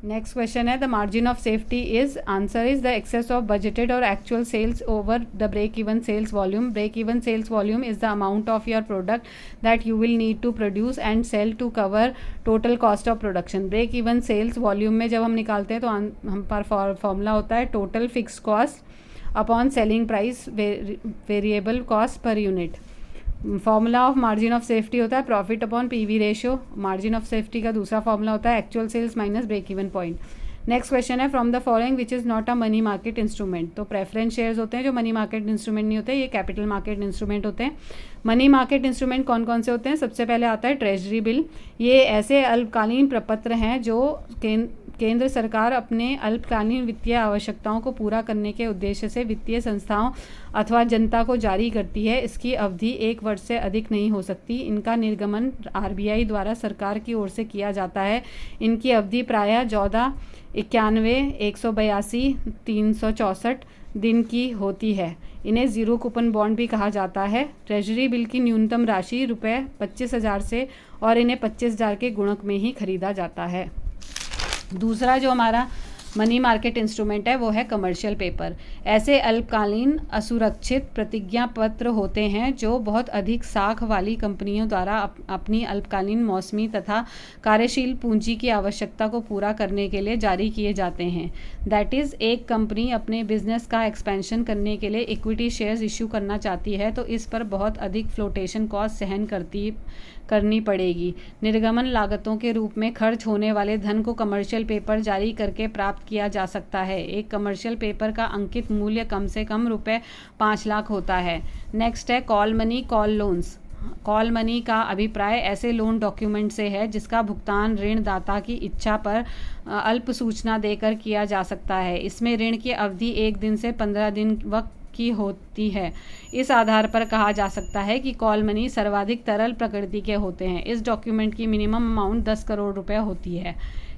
Next question है the margin of safety is answer is the excess of budgeted और actual sales over the break even sales volume. Break even sales volume is the amount of your product that you will need to produce and sell to cover total cost of production. Break even sales volume में जब हम निकालते हैं तो हम पर formula होता है total fix cost upon selling price variable cost per unit. Formula of margin of safety होता है profit upon PV ratio. Margin of safety का दूसरा फॉर्मूला होता है actual sales minus break even point. Next question है from the following which is not a money market instrument. तो preference shares होते हैं जो मनी मार्केट इंस्ट्रूमेंट नहीं होते, ये कैपिटल मार्केट इंस्ट्रूमेंट होते हैं. मनी मार्केट इंस्ट्रूमेंट कौन कौन से होते हैं? सबसे पहले आता है ट्रेजरी बिल. ये ऐसे अल्पकालीन प्रपत्र हैं जो केंद्र सरकार अपने अल्पकालीन वित्तीय आवश्यकताओं को पूरा करने के उद्देश्य से वित्तीय संस्थाओं अथवा जनता को जारी करती है. इसकी अवधि 1 वर्ष से अधिक नहीं हो सकती. इनका निर्गमन आरबीआई द्वारा सरकार की ओर से किया जाता है. इनकी अवधि प्रायः 14, 91, 182, 364 दिन की होती है. इन्हें ज़ीरो कूपन बॉन्ड भी कहा जाता है. ट्रेजरी बिल की न्यूनतम राशि रुपये 25,000 से और इन्हें 25,000 के गुणक में ही खरीदा जाता है. दूसरा जो हमारा मनी मार्केट इंस्ट्रूमेंट है वो है कमर्शियल पेपर. ऐसे अल्पकालीन असुरक्षित प्रतिज्ञा पत्र होते हैं जो बहुत अधिक साख वाली कंपनियों द्वारा अपनी अल्पकालीन मौसमी तथा कार्यशील पूंजी की आवश्यकता को पूरा करने के लिए जारी किए जाते हैं. दैट इज़ एक कंपनी अपने बिजनेस का एक्सपेंशन करने के लिए इक्विटी शेयर्स इशू करना चाहती है तो इस पर बहुत अधिक फ्लोटेशन कॉस्ट सहन करनी पड़ेगी. निर्गमन लागतों के रूप में खर्च होने वाले धन को कमर्शियल पेपर जारी करके प्राप्त किया जा सकता है. एक कमर्शियल पेपर का अंकित मूल्य कम से कम रुपये 5 लाख होता है. नेक्स्ट है call money call loans. Call money का अभिप्राय ऐसे लोन डॉक्यूमेंट से है जिसका भुगतान ऋणदाता की इच्छा पर अल्प सूचना देकर किया जा सकता है. इसमें ऋण की अवधि 1 दिन से 15 दिन वक्त की होती है. इस आधार पर कहा जा सकता है कि कॉल मनी सर्वाधिक तरल प्रकृति के होते हैं. इस डॉक्यूमेंट की मिनिमम अमाउंट 10 करोड़ रुपए होती है.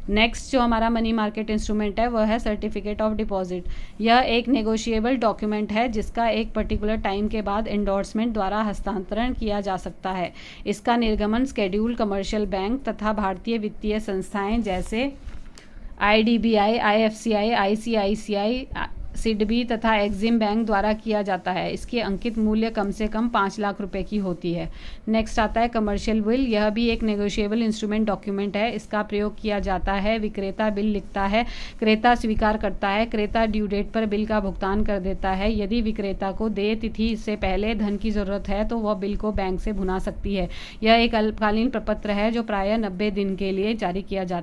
नेक्स्ट जो हमारा मनी मार्केट इंस्ट्रूमेंट है वह है सर्टिफिकेट ऑफ डिपॉजिट. यह एक नेगोशिएबल डॉक्यूमेंट है जिसका एक पर्टिकुलर टाइम के बाद एंडोर्समेंट द्वारा हस्तांतरण किया जा सकता है. इसका निर्गमन शेड्यूल कमर्शियल बैंक तथा भारतीय वित्तीय संस्थाएं जैसे IDBI, IFCI, ICICI, सिडबी तथा एक्सिम बैंक द्वारा किया जाता है. इसकी अंकित मूल्य कम से कम 5 लाख रुपए की होती है. नेक्स्ट आता है कमर्शियल बिल. यह भी एक नेगोशिएबल इंस्ट्रूमेंट डॉक्यूमेंट है. इसका प्रयोग किया जाता है. विक्रेता बिल लिखता है, क्रेता स्वीकार करता है, क्रेता ड्यू डेट पर बिल का भुगतान कर देता है. यदि विक्रेता को देय तिथि से पहले धन की जरूरत है तो वह बिल को बैंक से भुना सकती है. यह एक अल्पकालीन प्रपत्र है जो प्रायः 90 दिन के लिए जारी किया जाता है.